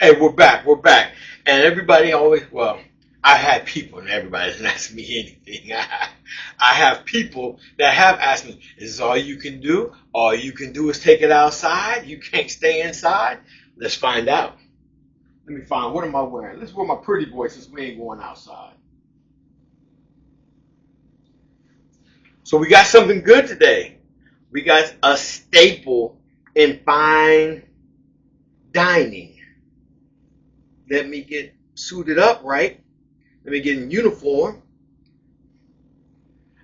Hey, we're back. We're back. And everybody always, well, I had people, and everybody doesn't ask me anything. I have people that have asked me, is this all you can do? All you can do is take it outside? You can't stay inside? Let's find out. Let me find, what am I wearing? Let's wear my pretty boy since we ain't going outside. So we got something good today. We got a staple in fine dining. Let me get suited up right. Let me get in uniform.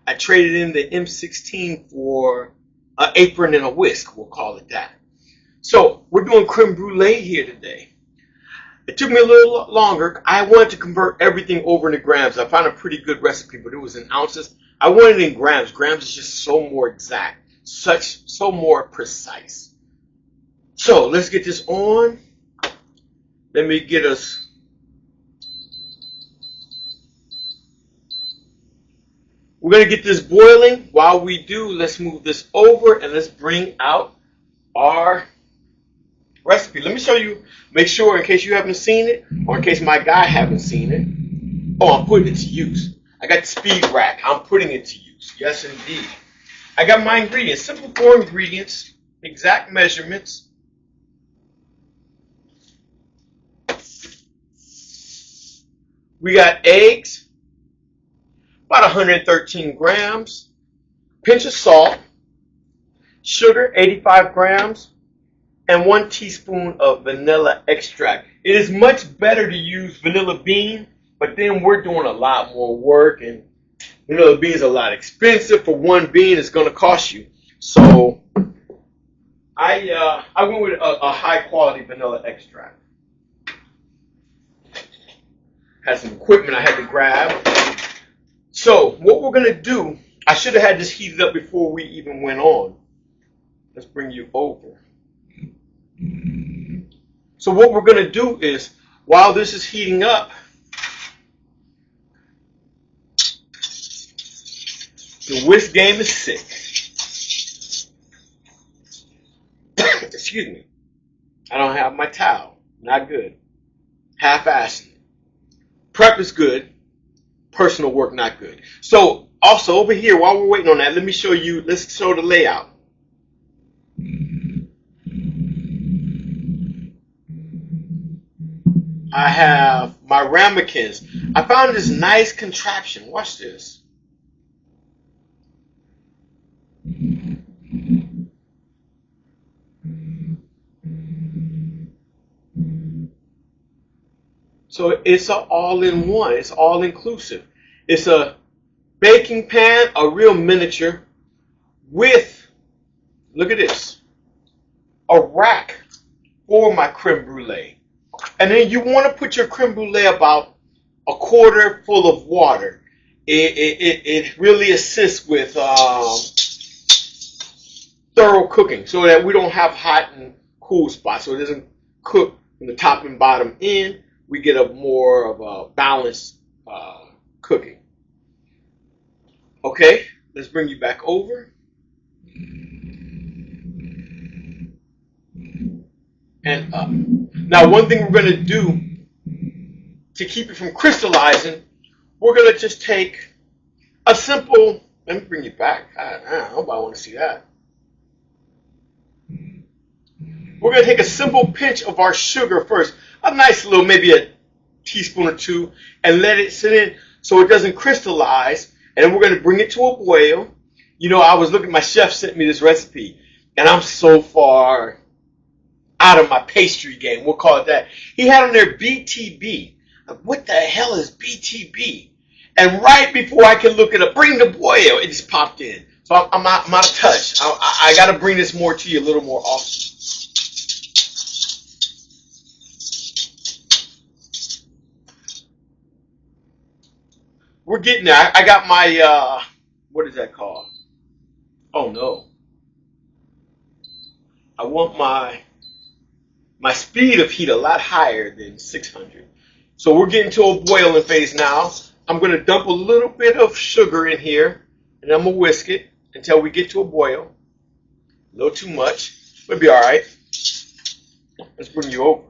I traded in the M16 for an apron and a whisk. We'll call it that. So we're doing creme brulee here today. It took me a little longer. I wanted to convert everything over into grams. I found a pretty good recipe, but it was in ounces. I wanted it in grams. Grams is just so more exact, so more precise. So let's get this on. Let me get us. We're going to get this boiling. While we do, let's move this over and let's bring out our recipe. Let me show you, make sure in case you haven't seen it or in case my guy haven't seen it. Oh, I'm putting it to use. I got the speed rack. I'm putting it to use. Yes, indeed. I got my ingredients, simple 4 ingredients, exact measurements. We got eggs, about 113 grams, pinch of salt, sugar, 85 grams, and 1 teaspoon of vanilla extract. It is much better to use vanilla bean, but then we're doing a lot more work, and vanilla bean is a lot expensive. For 1 bean, it's going to cost you. So I went with a high quality vanilla extract. Had some equipment I had to grab. So what we're going to do, I should have had this heated up before we even went on. Let's bring you over. So what we're going to do is, while this is heating up, the whisk game is sick. Excuse me. I don't have my towel. Not good. Half-assed. Prep is good. Personal work, not good. So, also over here, while we're waiting on that, let me show you, let's show the layout. I have my ramekins. I found this nice contraption. Watch this. So it's an all-in-one. It's all-inclusive. It's a baking pan, a real miniature, with, look at this, a rack for my creme brulee. And then you want to put your creme brulee about a quarter full of water. It really assists with thorough cooking so that we don't have hot and cool spots. So it doesn't cook from the top and bottom end. We get a more of a balanced cooking. Okay, let's bring you back over. And up. Now, one thing we're going to do to keep it from crystallizing, we're going to just take a simple, let me bring you back. I don't know if I want to see that. We're going to take a simple pinch of our sugar first. A nice little, maybe a teaspoon or 2, and let it sit in so it doesn't crystallize. And then we're going to bring it to a boil. You know, I was looking, my chef sent me this recipe, and I'm so far out of my pastry game. We'll call it that. He had on there BTB. What the hell is BTB? And right before I can look it up, bring the boil, it just popped in. So I'm out of touch. I got to bring this more to you a little more often. We're getting there. I got my, what is that called? Oh no. I want my speed of heat a lot higher than 600. So we're getting to a boiling phase now. I'm going to dump a little bit of sugar in here, and I'm going to whisk it until we get to a boil. A little too much, but it'll be all right. Let's bring you over.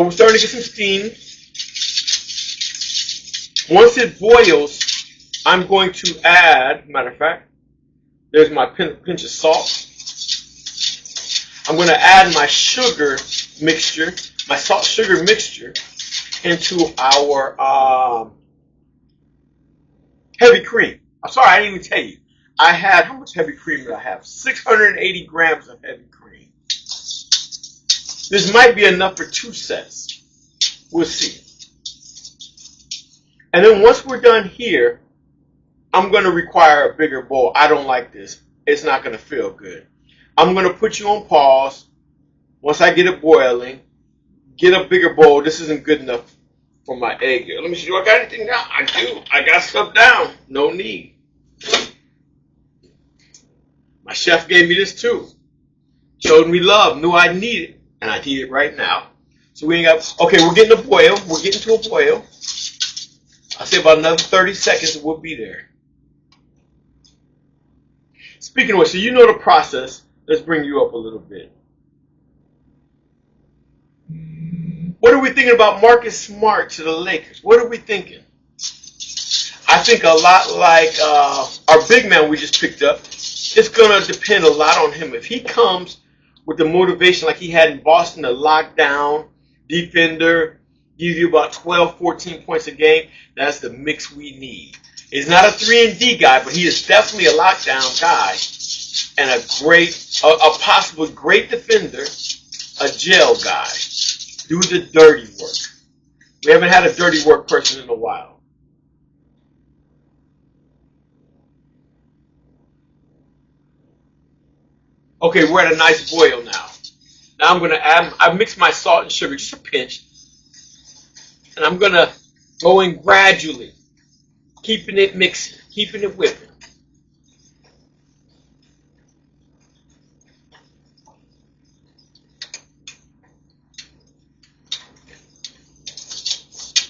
So we're starting to get some steam. Once it boils, I'm going to add, matter of fact, there's my pinch of salt. I'm going to add my sugar mixture, my salt sugar mixture, into our heavy cream. I'm sorry, I didn't even tell you. I had, how much heavy cream did I have? 680 grams of heavy cream. This might be enough for 2 sets. We'll see. And then once we're done here, I'm going to require a bigger bowl. I don't like this. It's not going to feel good. I'm going to put you on pause. Once I get it boiling, get a bigger bowl. This isn't good enough for my egg. Let me see, do I got anything down? I do. I got stuff down. No need. My chef gave me this too. Showed me love. Knew I need it. And I need it right now. So we ain't got, okay, we're getting a boil. We're getting to a boil. I'll say about another 30 seconds and we'll be there. Speaking of which, so you know the process. Let's bring you up a little bit. What are we thinking about Marcus Smart to the Lakers? What are we thinking? I think a lot like our big man we just picked up. It's going to depend a lot on him. If he comes with the motivation like he had in Boston, the lockdown, defender, give you about 12, 14 points a game, that's the mix we need. He's not a 3-and-D guy, but he is definitely a lockdown guy and a possible great defender, a gel guy. Do the dirty work. We haven't had a dirty work person in a while. Okay, we're at a nice boil now. Now I'm going to add, I mixed my salt and sugar, just a pinch. And I'm going to go in gradually, keeping it mixing, keeping it whipping.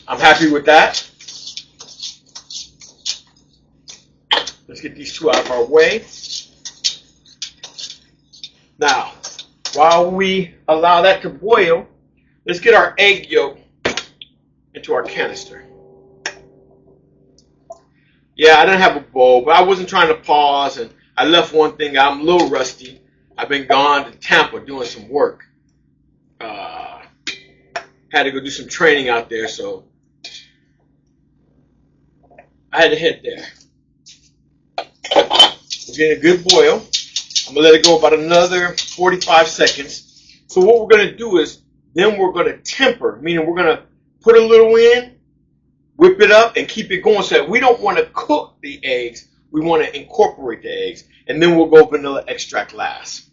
I'm happy with that. Let's get these two out of our way. Now, while we allow that to boil, let's get our egg yolk into our canister. Yeah, I didn't have a bowl, but I wasn't trying to pause, and I left one thing out. I'm a little rusty. I've been gone to Tampa doing some work. Had to go do some training out there, so I had to head there. We're getting a good boil. I'm going to let it go about another 45 seconds. So what we're going to do is, then we're going to temper, meaning we're going to put a little in, whip it up, and keep it going so that we don't want to cook the eggs. We want to incorporate the eggs. And then we'll go vanilla extract last.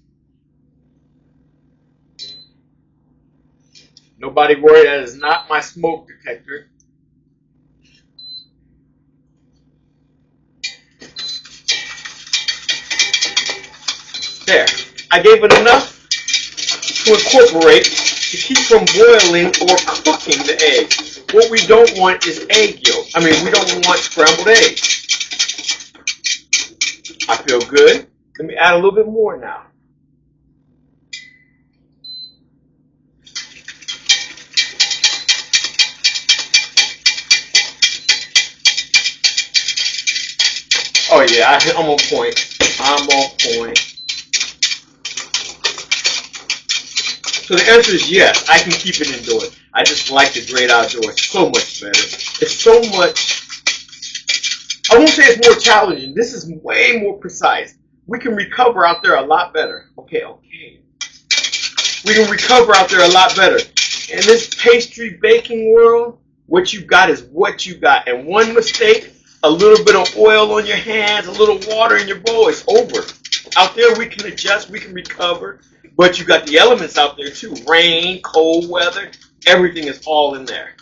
Nobody worry, that is not my smoke detector. There. I gave it enough to incorporate to keep from boiling or cooking the eggs. What we don't want is egg yolk. We don't want scrambled eggs. I feel good. Let me add a little bit more now. Oh yeah, I'm on point. I'm on point. So the answer is yes, I can keep it indoors. I just like the great outdoors so much better. It's so much, I won't say it's more challenging. This is way more precise. We can recover out there a lot better. Okay. We can recover out there a lot better. In this pastry baking world, what you got is what you got. And one mistake, a little bit of oil on your hands, a little water in your bowl, it's over. Out there we can adjust, we can recover. But you got the elements out there too. Rain, cold weather, everything is all in there.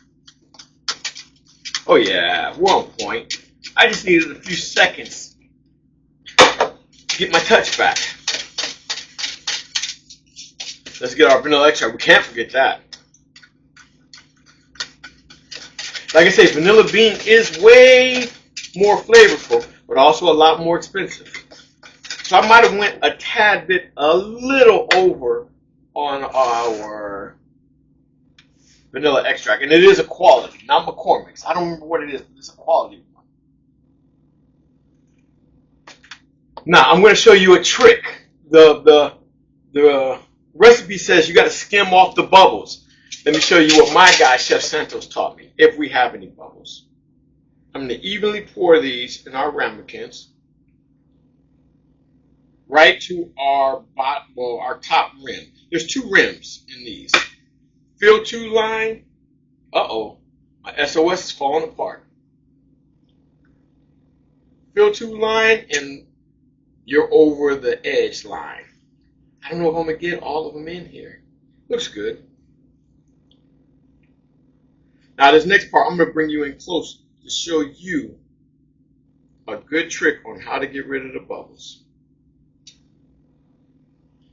Oh yeah, we're on point. I just needed a few seconds to get my touch back. Let's get our vanilla extract. We can't forget that. Like I say, vanilla bean is way more flavorful, but also a lot more expensive. So I might have went a tad bit, a little over on our vanilla extract, and it is a quality, not McCormick's. I don't remember what it is, but it's a quality one. Now I'm going to show you a trick. The recipe says you got to skim off the bubbles. Let me show you what my guy Chef Santos taught me. If we have any bubbles, I'm going to evenly pour these in our ramekins right to our our top rim. There's two rims in these. Fill two line. Uh-oh, my SOS is falling apart. Fill two line, and you're over the edge line. I don't know if I'm going to get all of them in here. Looks good. Now this next part, I'm going to bring you in close to show you a good trick on how to get rid of the bubbles.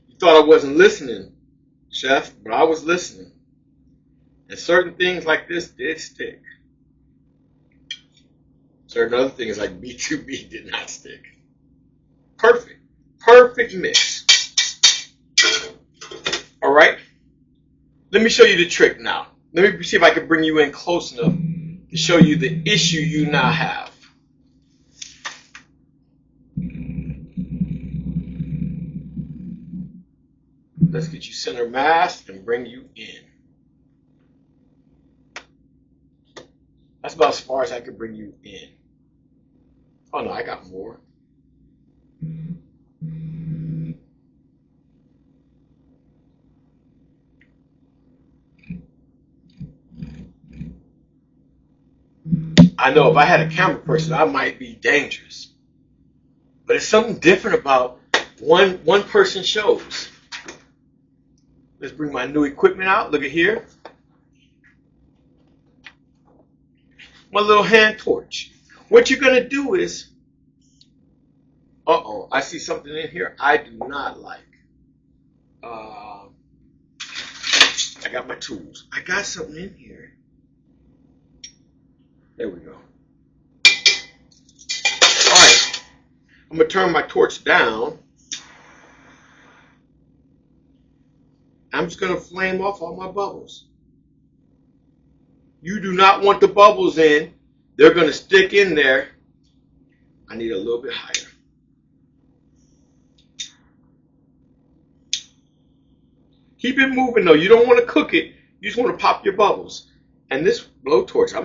You thought I wasn't listening, Chef, but I was listening. And certain things like this did stick. Certain other things like B2B did not stick. Perfect. Perfect mix. All right. Let me show you the trick now. Let me see if I can bring you in close enough to show you the issue you now have. Let's get you center mass and bring you in. That's about as far as I can bring you in. Oh no, I got more. I know if I had a camera person, I might be dangerous. But it's something different about one person shows. Let's bring my new equipment out. Look at here. My little hand torch. What you're going to do is, uh-oh, I see something in here I do not like. I got my tools. I got something in here. There we go. All right. I'm going to turn my torch down. I'm just going to flame off all my bubbles. You do not want the bubbles in. They're going to stick in there. I need a little bit higher. Keep it moving though. You don't want to cook it. You just want to pop your bubbles. And this blowtorch, I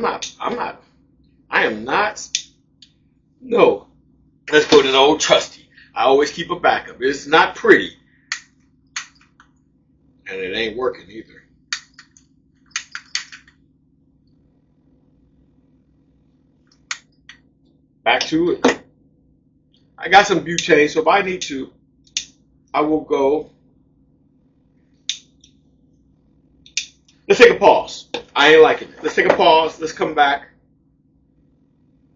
am not. No. Let's go to the old trusty. I always keep a backup. It's not pretty. And it ain't working either. Back to it. I got some butane, so if I need to, I will go. Let's take a pause. I ain't liking it. Let's take a pause. Let's come back.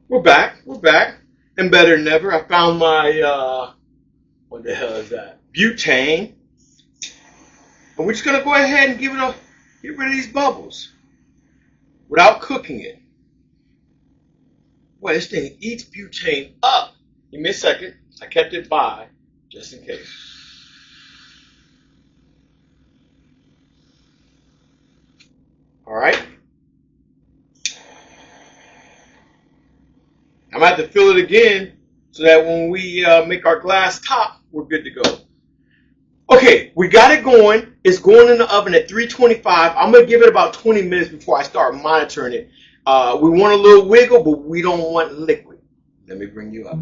We're back. We're back. And better than ever, I found my, what the hell is that? Butane. And we're just going to go ahead and get rid of these bubbles without cooking it. Boy, this thing eats butane up. Give me a second. I kept it by just in case. All right. I'm going to have to fill it again so that when we make our glass top, we're good to go. Okay, we got it going. It's going in the oven at 325. I'm going to give it about 20 minutes before I start monitoring it. We want a little wiggle, but we don't want liquid. Let me bring you up.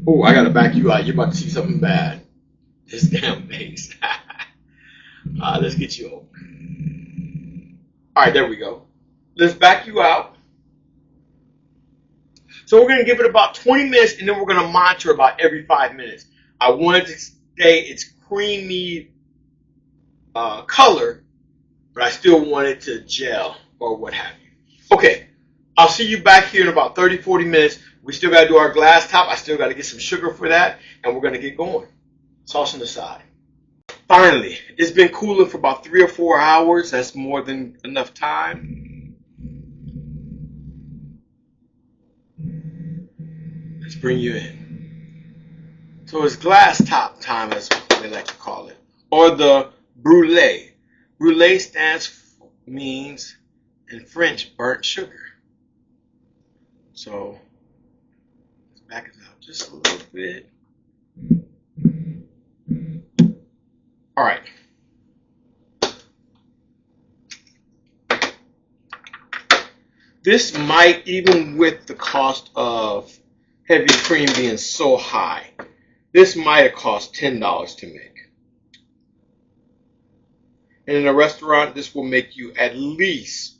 Oh, I got to back you out. You're about to see something bad. This damn base. Let's get you over. All right, there we go. Let's back you out. So we're going to give it about 20 minutes, and then we're going to monitor about every 5 minutes. I want it to stay its creamy color, but I still want it to gel or what have you. Okay, I'll see you back here in about 30, 40 minutes. We still got to do our glass top. I still got to get some sugar for that, and we're going to get going. Sauce on the side. Finally, it's been cooling for about 3 or 4 hours. That's more than enough time. Let's bring you in. So it's glass top time, as they like to call it, or the brulee. Brulee means in French burnt sugar. So let's back it up just a little bit. All right. This might, even with the cost of heavy cream being so high, this might have cost $10 to make. And in a restaurant, this will make you at least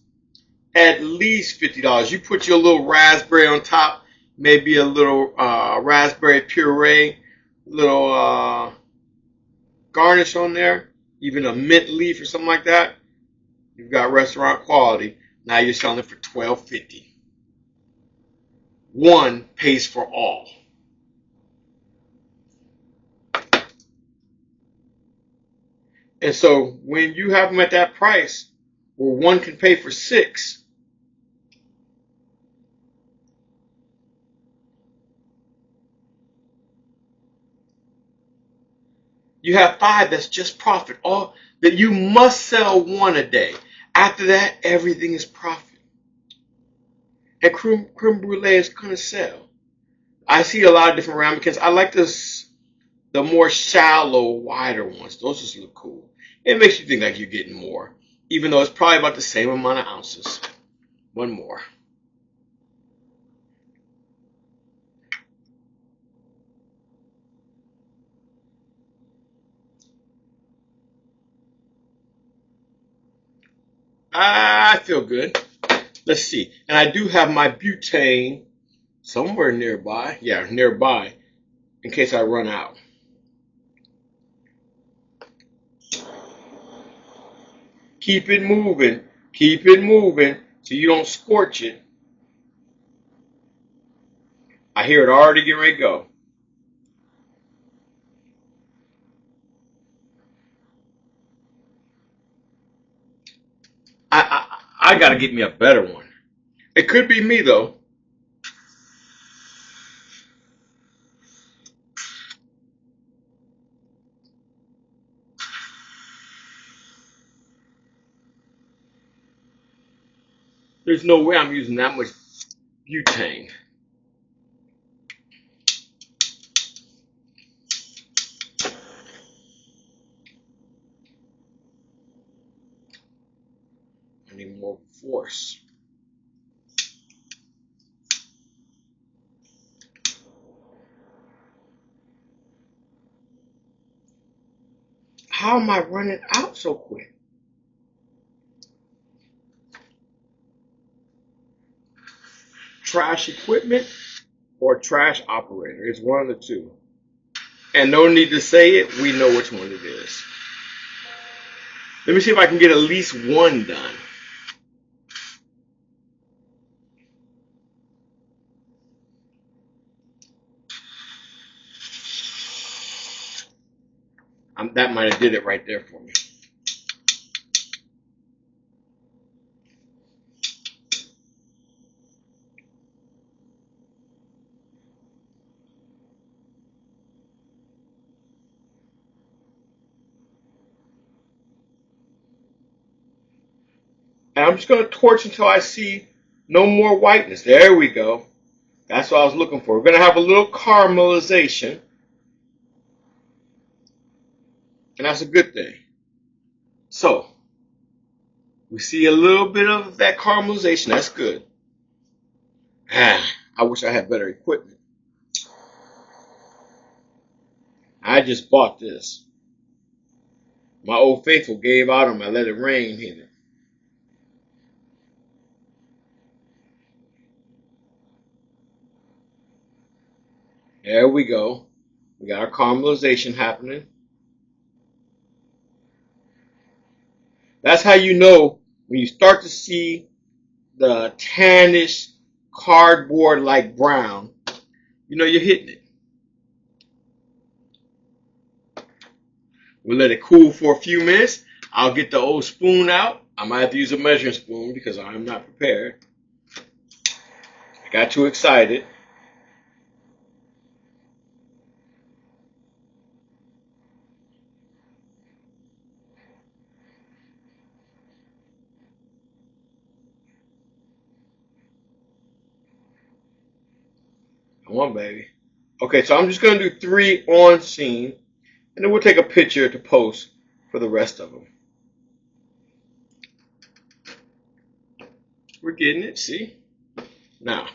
$50. You put your little raspberry on top, maybe a little raspberry puree, little garnish on there, even a mint leaf or something like that. You've got restaurant quality. Now you're selling it for $12.50. One pays for all. And so when you have them at that price, where one can pay for six, you have five that's just profit. All that you must sell one a day. After that, everything is profit. And creme brulee is going to sell. I see a lot of different ramekins. I like the more shallow, wider ones. Those just look cool. It makes you think like you're getting more, even though it's probably about the same amount of ounces. One more. I feel good. Let's see. And I do have my butane somewhere nearby. Yeah, nearby, in case I run out. Keep it moving. Keep it moving so you don't scorch it. I hear it already getting ready to go. I got to get me a better one. It could be me, though. There's no way I'm using that much butane. I need more force. How am I running out so quick? Trash equipment or trash operator? It's one of the two. And no need to say it, we know which one it is. Let me see if I can get at least one done. That might have did it right there for me. And I'm just going to torch until I see no more whiteness. There we go. That's what I was looking for. We're going to have a little caramelization. And that's a good thing. So, we see a little bit of that caramelization. That's good. I wish I had better equipment. I just bought this. My old faithful gave out on my Let It Rain here. There we go. We got our caramelization happening. That's how you know when you start to see the tannish cardboard-like brown, you know you're hitting it. We'll let it cool for a few minutes. I'll get the old spoon out. I might have to use a measuring spoon because I'm not prepared. I got too excited. Come on, baby. Okay, so I'm just going to do 3 on scene, and then we'll take a picture to post for the rest of them. We're getting it, see? Now.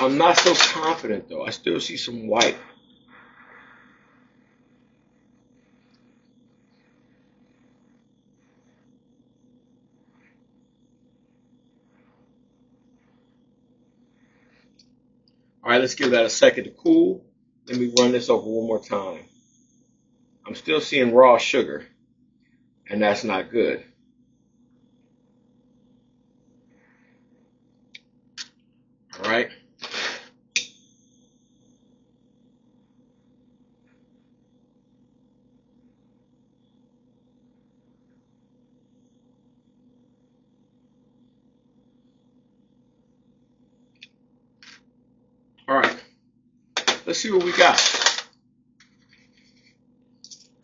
I'm not so confident, though. I still see some white. All right, let's give that a second to cool. Let me run this over one more time. I'm still seeing raw sugar, and that's not good. All right. All right. Let's see what we got.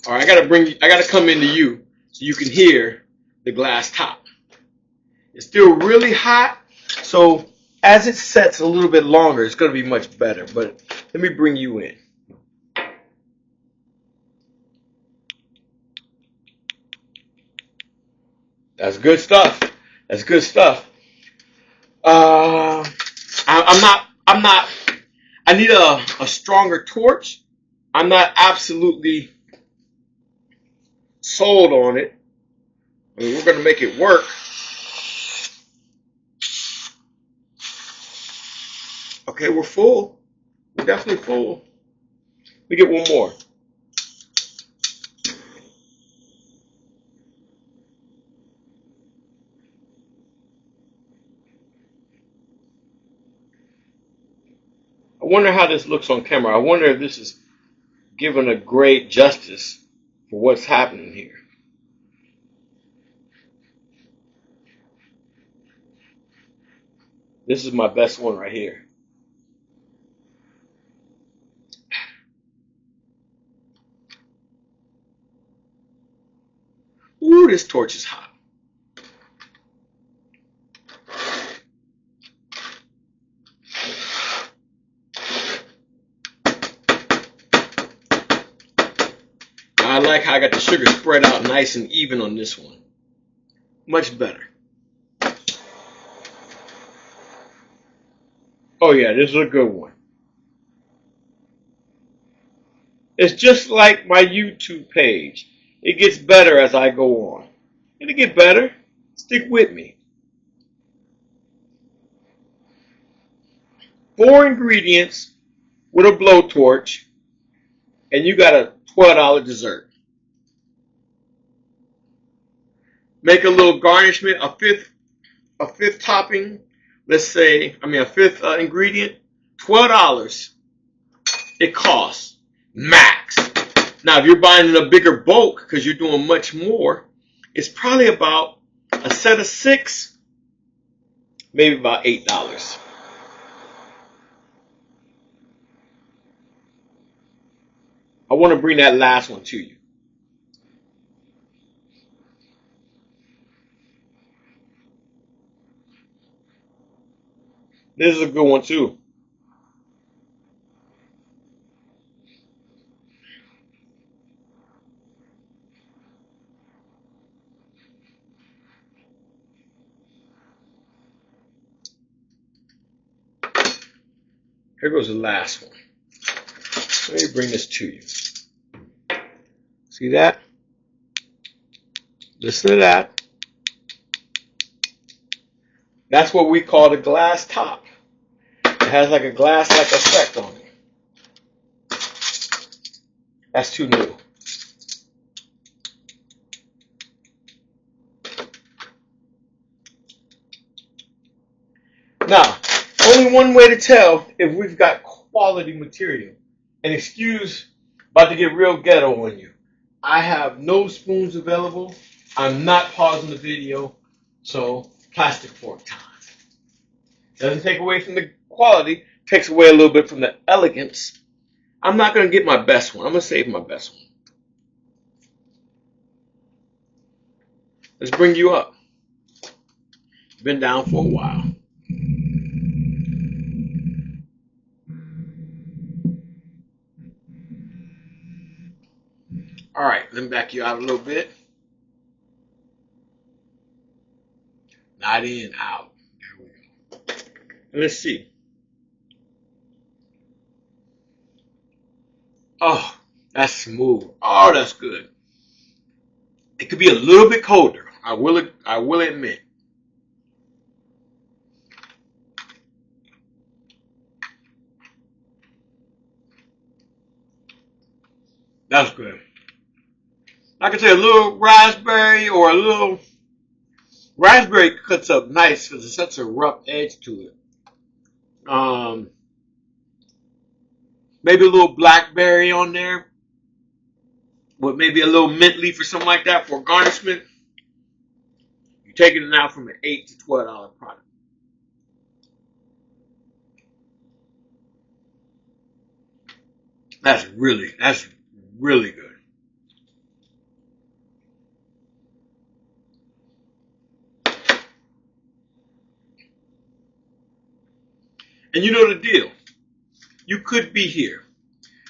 All right, I gotta come into you so you can hear the glass top. It's still really hot, so as it sets a little bit longer, it's gonna be much better. But let me bring you in. That's good stuff. That's good stuff. I'm not. I need a stronger torch. I'm not absolutely sold on it. I mean, we're gonna make it work. Okay, we're full. We're definitely full. Let me get one more. I wonder how this looks on camera. I wonder if this is given a great justice for what's happening here. This is my best one right here. Ooh, this torch is hot. I like how I got the sugar spread out nice and even on this one. Much better. Oh yeah, this is a good one. It's just like my YouTube page. It gets better as I go on. It'll get better. Stick with me. 4 ingredients with a blowtorch, and you got a $12 dessert. Make a little garnishment, a fifth topping. Let's say, a fifth ingredient. $12. It costs max. Now, if you're buying in a bigger bulk because you're doing much more, it's probably about a set of 6, maybe about $8. I want to bring that last one to you. This is a good one too. Here goes the last one. Let me bring this to you. See that? Listen to that. That's what we call the glass top. It has like a glass-like effect on it. That's too new. Now, only one way to tell if we've got quality material. And excuse, about to get real ghetto on you. I have no spoons available. I'm not pausing the video, so plastic fork time. Doesn't take away from the quality, takes away a little bit from the elegance. I'm not going to get my best one. I'm going to save my best one. Let's bring you up. Been down for a while. All right, let me back you out a little bit. Not in, out. There we go. Let's see. Oh, that's smooth. Oh, that's good. It could be a little bit colder. I will admit. That's good. I can say a little raspberry or a little raspberry cuts up nice because it's such a rough edge to it. Maybe a little blackberry on there with maybe a little mint leaf or something like that for garnishment. You're taking it now from an $8 to $12 product. That's really good. And you know the deal. You could be here.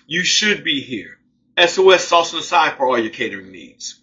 You should be here. SOS Sauce on the Side for all your catering needs.